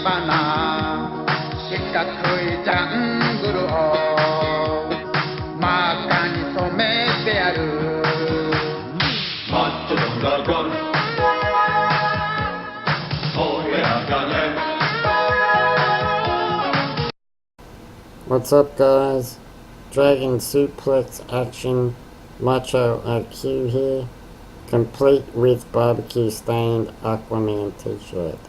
바나 시카크의 장구로 마카니 소메베아르 멋지던 가건 오해하가네. What's up, guys? Dragon suplex action, macho IQ here, complete with barbecue stained Aquaman t-shirt.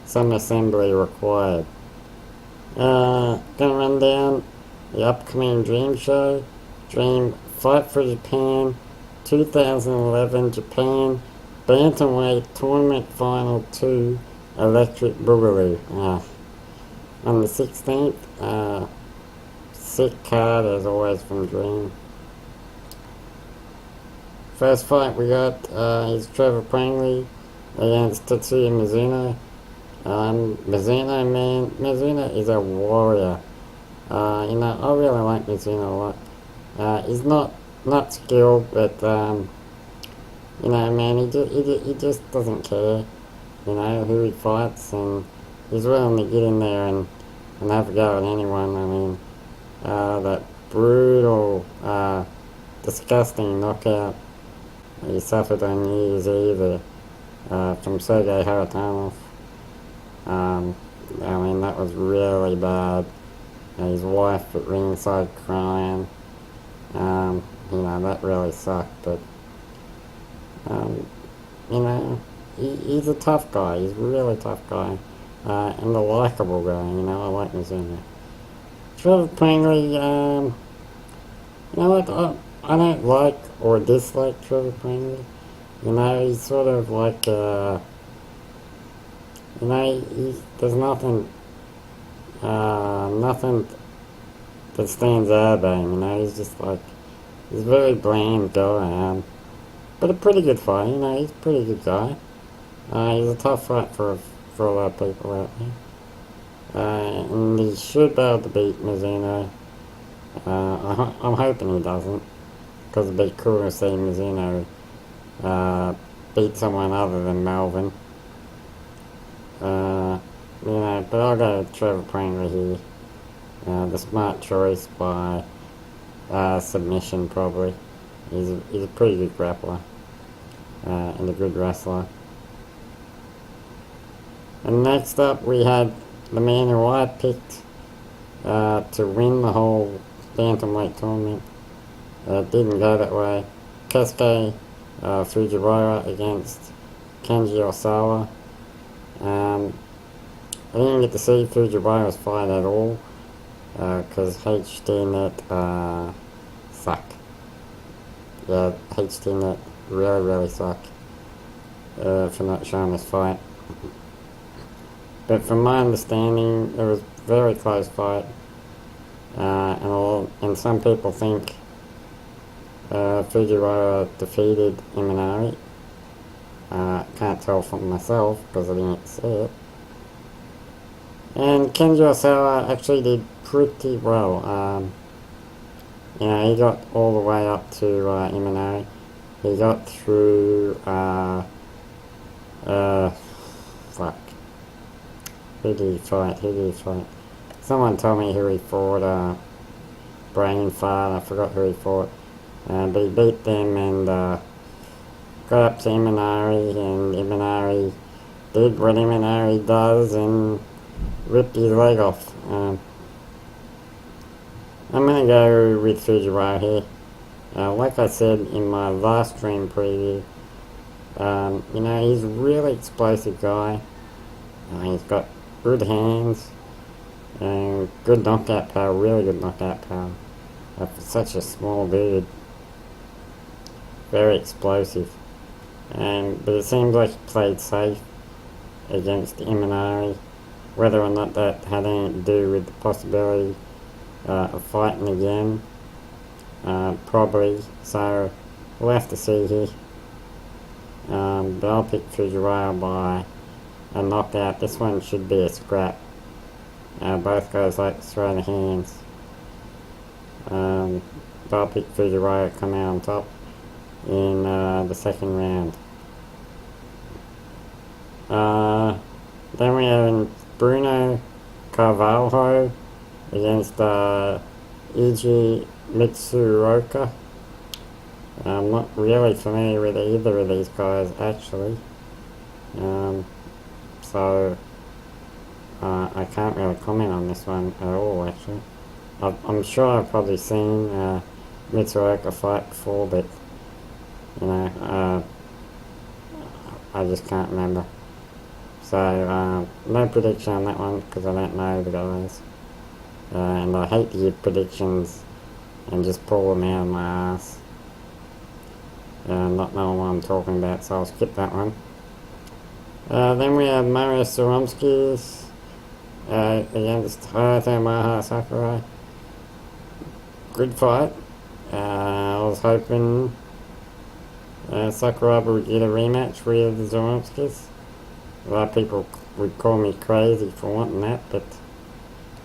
Some assembly required. Gonna run down the upcoming Dream show. Dream Fight for Japan 2011 Japan Bantamweight Tournament Final 2 Electric Boogaloo. On the 16th. Sick card as always from Dream. First fight we got is Trevor Prangley against Tetsuya Mizuno. Mizuno is a warrior. I really like Mizuno a lot. He's not skilled, but he just doesn't care, who he fights, and he's willing to get in there and have a go at anyone. That brutal, disgusting knockout he suffered on New Year's Eve from Sergei Haratonov. That was really bad. His wife at ringside crying. That really sucked, but, he's a tough guy. He's a really tough guy. And a likeable guy, I like Mizuno. Trevor Prangley, I don't like or dislike Trevor Prangley. He's sort of like, there's nothing that stands out about him, he's just like, he's a very bland guy, but a pretty good fight, he's a pretty good guy. He's a tough fight for a lot of people out there. And he should be able to beat Mizuno. I'm hoping he doesn't, because it'd be cool to see Mizuno beat someone other than Melvin. But I'll go with Trevor Prangley here. The smart choice by submission, probably. He's a pretty good grappler and a good wrestler. And next up we had the man who I picked to win the whole bantamweight tournament. Didn't go that way. Keisuke Fujiwara against Kenji Osawa. I didn't get to see Fujiwara's fight at all because HDNet suck. Yeah, HDNet really suck for not showing this fight. But from my understanding, it was a very close fight, and some people think Fujiwara defeated Imanari. Can't tell from myself because I didn't see it. And Kenji Osawa actually did pretty well. He got all the way up to Imanari. He got through Who did he fight? Someone told me who he fought, Brain Fart, I forgot who he fought. But he beat them and got up to Imanari, and Imanari did what Imanari does and ripped his leg off. I'm going to go with Fujiwara here. Like I said in my last stream preview, he's a really explosive guy. He's got good hands and good knockout power, really good knockout power. For such a small dude, very explosive. But it seems like he played safe against Imanari. Whether or not that had anything to do with the possibility of fighting again, probably. So we'll have to see here. But I'll pick Fujiwara by a knockout. This one should be a scrap. Both guys like to throw the hands. But I'll pick Fujiwara to come out on top in the second round. Then we have Bruno Carvalho against Mitsuoka. I'm not really familiar with either of these guys actually, so I can't really comment on this one at all actually. I'm sure I've probably seen Mitsuoka fight before, but you know, I just can't remember. So no prediction on that one because I don't know the guys, and I hate to give predictions and just pull them out of my ass. Not knowing what I'm talking about, so I'll skip that one. Then we have Mario Soromskis against Hayato Maha Sakurai. Good fight. I was hoping Sakurai would get a rematch with the Zoromskis. A lot of people would call me crazy for wanting that, but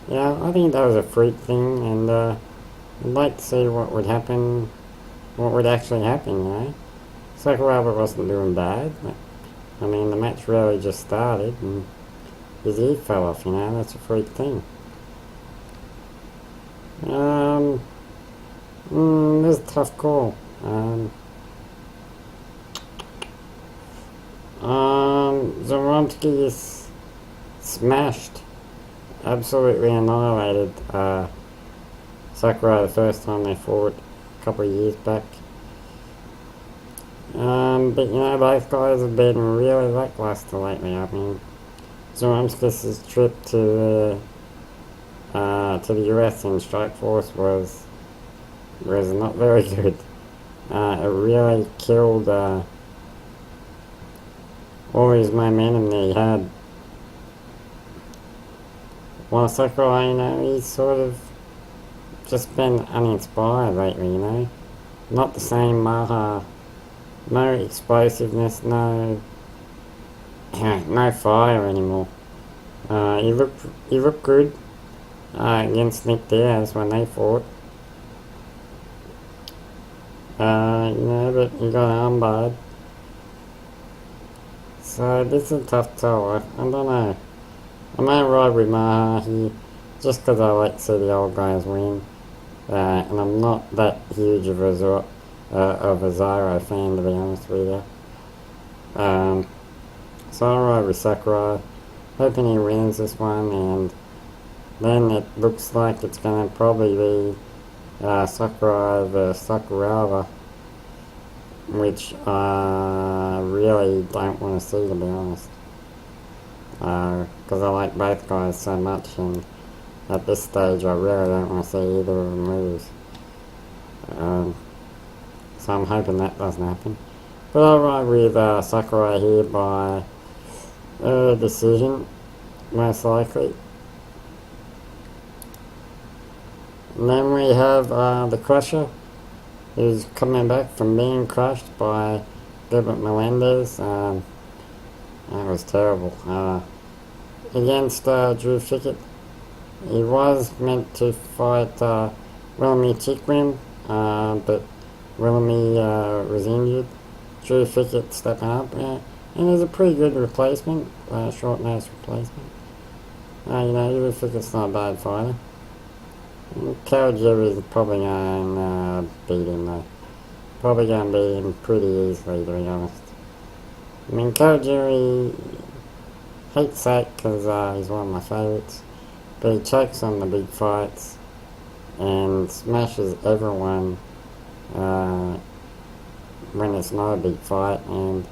yeah, I think that was a freak thing, and I'd like to see what would happen. What would actually happen, you know? Sakurai wasn't doing bad. I mean, the match really just started and his ear fell off, you know? That's a freak thing. This is a tough call. Zoromski is smashed, absolutely annihilated Sakurai the first time they fought a couple of years back. But you know, both guys have been really lackluster lately. I mean, Zoromskis' trip to the US in Strikeforce was not very good. It really killed all his momentum that he had. While Sakurai, you know, he's sort of just been uninspired lately, you know. Not the same Maha. No explosiveness, no fire anymore. He looked good against Nick Diaz when they fought. You know, but he got armbarred. So this is a tough tell. I don't know. I may ride with Maha here just because I like to see the old guys win. And I'm not that huge of a Zyro fan, to be honest with you. So I'll ride with Sakurai, hoping he wins this one, and then it looks like it's going to probably be Sakurai vs Sakuraba, which I really don't want to see, to be honest. Because I like both guys so much, and at this stage I really don't want to see either of them lose. So I'm hoping that doesn't happen. But I'll ride with Sakurai here by decision, most likely. And then we have the Crusher, who's coming back from being crushed by Gilbert Melendez. That was terrible. Against Drew Chicket. He was meant to fight Wilhelmy Chikwim, but Wilhelmy was injured. Drew Chicket stepping up, and it was a pretty good replacement, short notice replacement. You know, Drew Chickett's not a bad fighter. Kawajiri is probably going to beat him though. Probably going to beat him pretty easily, to be honest. I mean, Kawajiri, hate Sak because he's one of my favourites, but he chokes on the big fights and smashes everyone when it's not a big fight, and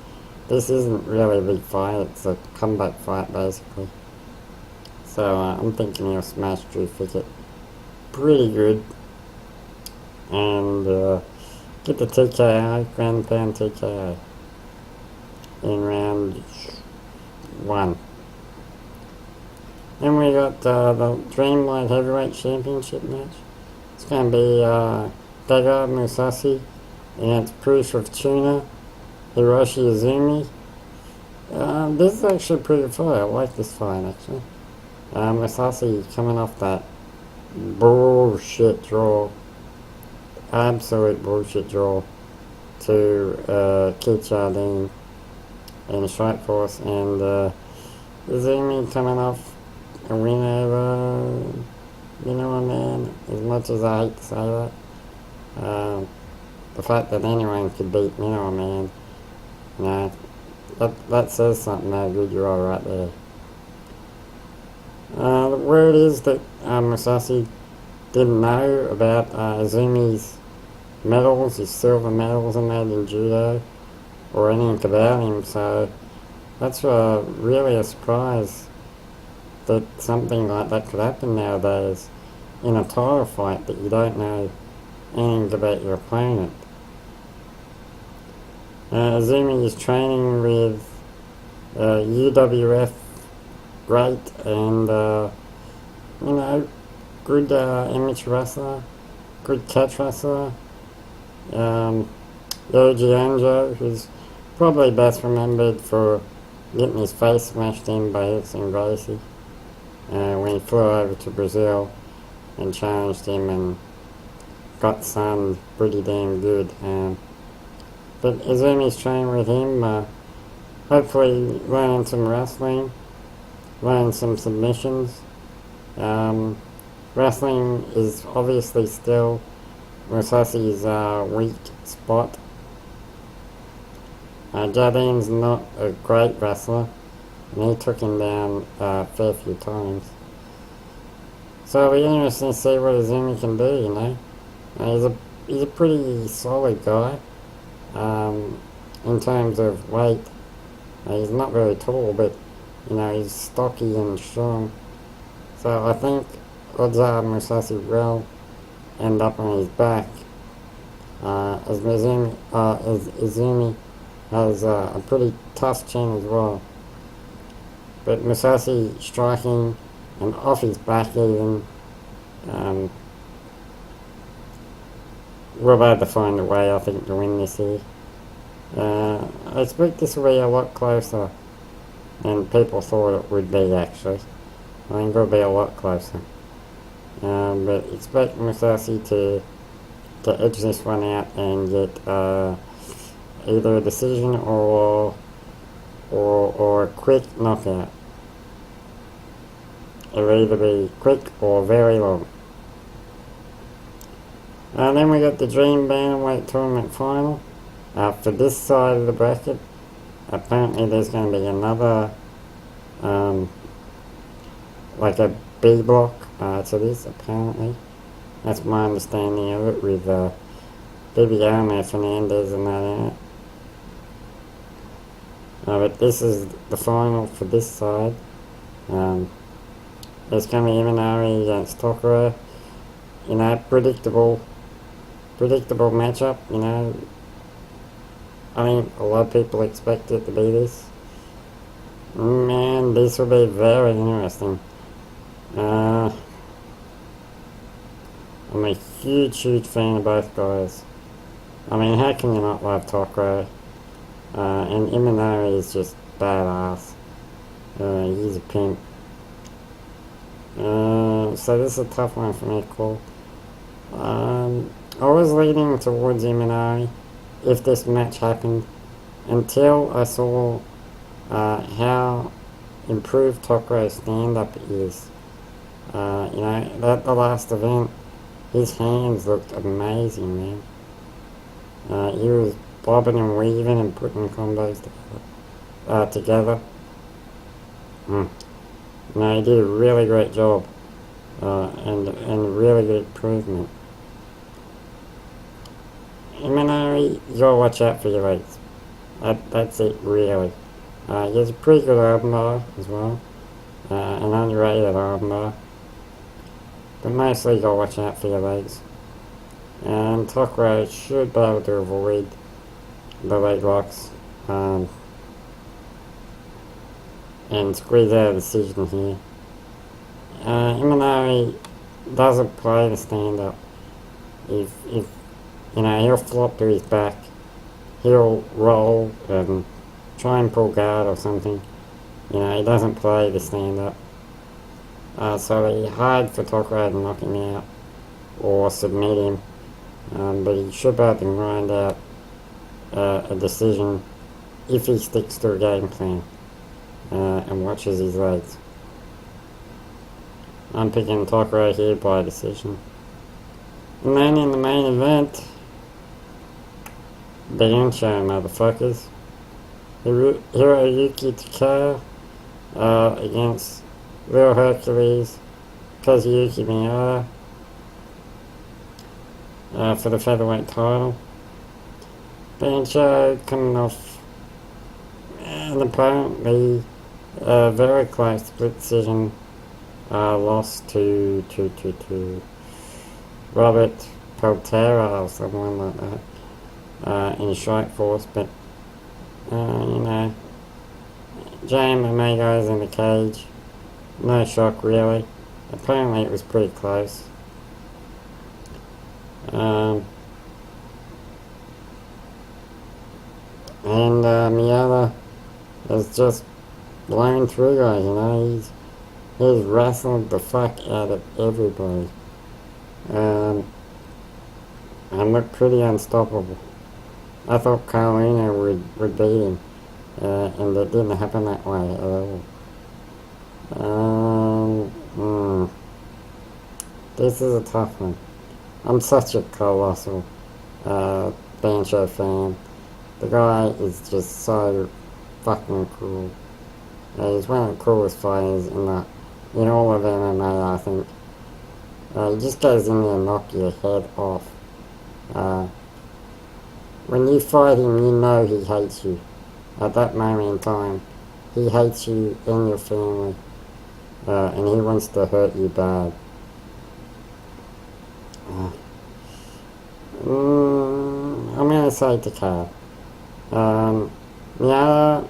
this isn't really a big fight, it's a comeback fight basically. So I'm thinking he'll smash Drew Chicket pretty good and get the TKO, ground pound TKO in round 1. Then we got the Dream Light Heavyweight Championship match. It's going to be Daigo Musashi against Proof of Tuna, Hiroshi Izumi. This is actually a pretty good fight. I like this fight actually. Musashi coming off that bullshit draw, absolute bullshit draw to Keith Jardine in Strikeforce, and Izumi coming off a win over Minowa Man, as much as I hate to say that. The fact that anyone could beat Minowa Man, you know, that says something how good you are right there. The word is that Musashi didn't know about Izumi's medals, his silver medals and that in judo, or anything about him, so that's really a surprise that something like that could happen nowadays in a title fight, that you don't know anything about your opponent. Izumi is training with UWF great and good amateur wrestler, good catch wrestler, Yoji Anjo, who's probably best remembered for getting his face smashed in by Horrest Gracie when he flew over to Brazil and challenged him and got sunned pretty damn good. But Izumi's training with him, hopefully learning some wrestling, learning some submissions. Wrestling is obviously still Musashi's weak spot. Jardin's not a great wrestler, and he took him down a fair few times. So it'll be interesting to see what Izumi can do, you know. He's a pretty solid guy. In terms of weight, he's not very tall, but you know, he's stocky and strong. So I think odds are Musashi will end up on his back, as Izumi has a pretty tough chin as well. But Musashi striking and off his back even, we'll be able to find a way, I think, to win this here. I expect this will be a lot closer than people thought it would be, actually. I think it'll be a lot closer. But expect Musashi to edge this one out and get either a decision or a quick knockout. It'll either be quick or very long. Then we got the Dream Bantamweight Tournament Final. For this side of the bracket, apparently there's going to be another, like a B block to this, apparently. That's my understanding of it, with Bibiano, Fernandez and that in it. But this is the final for this side. There's going to be Imanari against Tokoro. You know, predictable matchup, you know. I think a lot of people expect it to be this. Man, this will be very interesting. I'm a huge fan of both guys. I mean, how can you not love Tokoro? And Imanari is just badass. He's a pimp. So this is a tough one for me to call. I was leaning towards Imanari if this match happened, until I saw how improved Tokoro's stand-up is. You know, at the last event, his hands looked amazing, man. He was bobbing and weaving and putting combos together. You know, he did a really great job, and a really good improvement. Imanari, you gotta watch out for your legs. That's it, really. He has a pretty good armbar as well, an underrated armbar. But mostly you gotta watch out for your legs. And Tokoro should be able to avoid the leg locks, and squeeze out a decision here. Imanari doesn't play the stand-up. If you know, he'll flop to his back, he'll roll and try and pull guard or something. You know, he doesn't play the stand-up. So it'll be hard for Tokoro to knock him out or submit him. But he should be able to grind out a decision if he sticks to a game plan and watches his legs. I'm picking Tokoro here by decision. And then in the main event, Bancho, motherfuckers. Hiroyuki Takaya against Real Hercules Kazuyuki Miyata for the featherweight title. Bancho coming off an apparently very close split decision loss to Robert Peltera or someone like that in Strikeforce, but JMMA guys in the cage, no shock really. Apparently it was pretty close. And Miyata has just blown through guys, he's wrestled the fuck out of everybody. And looked pretty unstoppable. I thought Carvalho would beat him, and it didn't happen that way at all. This is a tough one. I'm such a colossal Bancho fan. The guy is just so fucking cool. He's one of the coolest fighters in all of MMA, I think. He just goes in there and knocks your head off. When you fight him, you know he hates you. At that moment in time, he hates you and your family, and he wants to hurt you bad. I'm gonna say Takaya. Miyata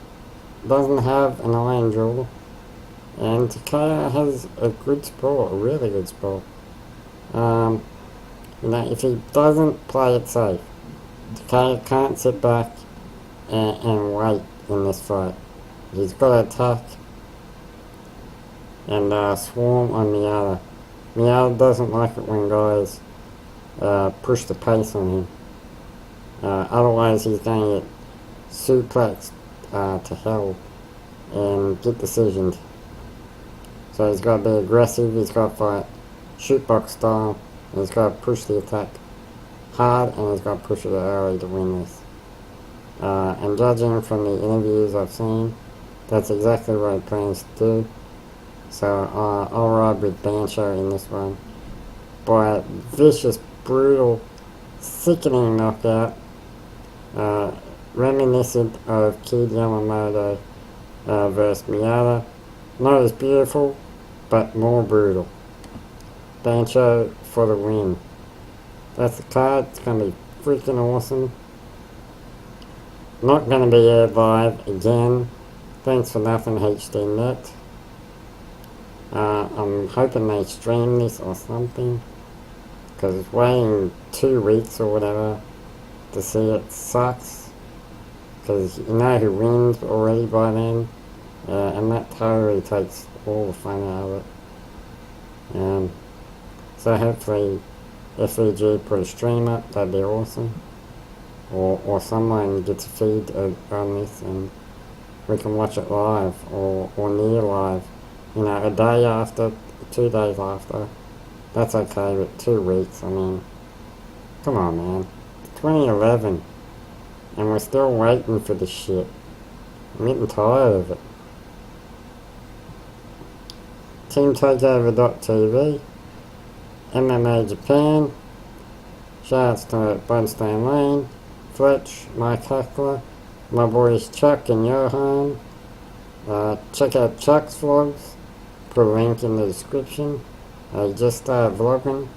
doesn't have an iron jaw, and Takaya has a good sport, a really good sport. If he doesn't play it safe, Takaya can't sit back and wait in this fight. He's got to attack and swarm on Miyata. Miyata doesn't like it when guys push the pace on him. Otherwise he's going to get suplexed to hell and get decisions. So he's got to be aggressive, he's got to fight shootbox style, and he's got to push the attack hard, and he's got to push it early to win this. And judging from the interviews I've seen, that's exactly what he plans to do. So I'll ride with Bancho in this one by a vicious, brutal, sickening knockout, reminiscent of Kid Yamamoto versus Miyata. Not as beautiful, but more brutal. Bancho for the win. That's the card. It's going to be freaking awesome. Not going to be aired live again. Thanks for nothing, HDNet. I'm hoping they stream this or something, because waiting 2 weeks or whatever to see it sucks, because you know who wins already by then, and that totally takes all the fun out of it. So hopefully F4J put a stream up, that'd be awesome, or someone gets a feed on this and we can watch it live or near live. A day after, 2 days after, that's okay, but 2 weeks, I mean, come on man, it's 2011, and we're still waiting for this shit. I'm getting tired of it. TeamTakeover.tv, MMA Japan, shoutouts to Bloodstone Lane, Fletch, Mike Hackler, my boys Chuck and Johan. Check out Chuck's vlogs. Put a link in the description. I just started vlogging,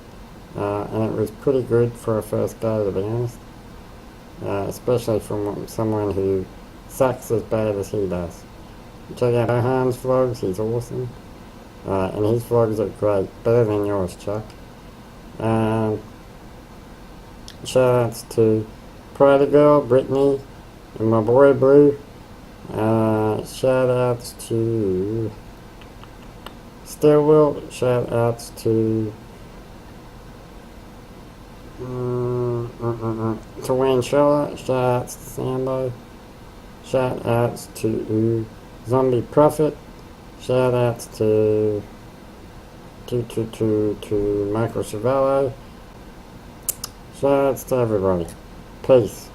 and it was pretty good for a first go, to be honest. Especially from someone who sucks as bad as he does. Check out Johan's vlogs, he's awesome. And his vlogs are great, better than yours, Chuck. Shoutouts to Pride Girl, Brittany, and my boy Blue. Shoutouts to Stillwell, shoutouts to Wayne Charlotte, shoutouts to Sambo, shoutouts to Zombie Prophet, shoutouts to to Michael Chavallo. Shoutouts to everybody. Peace.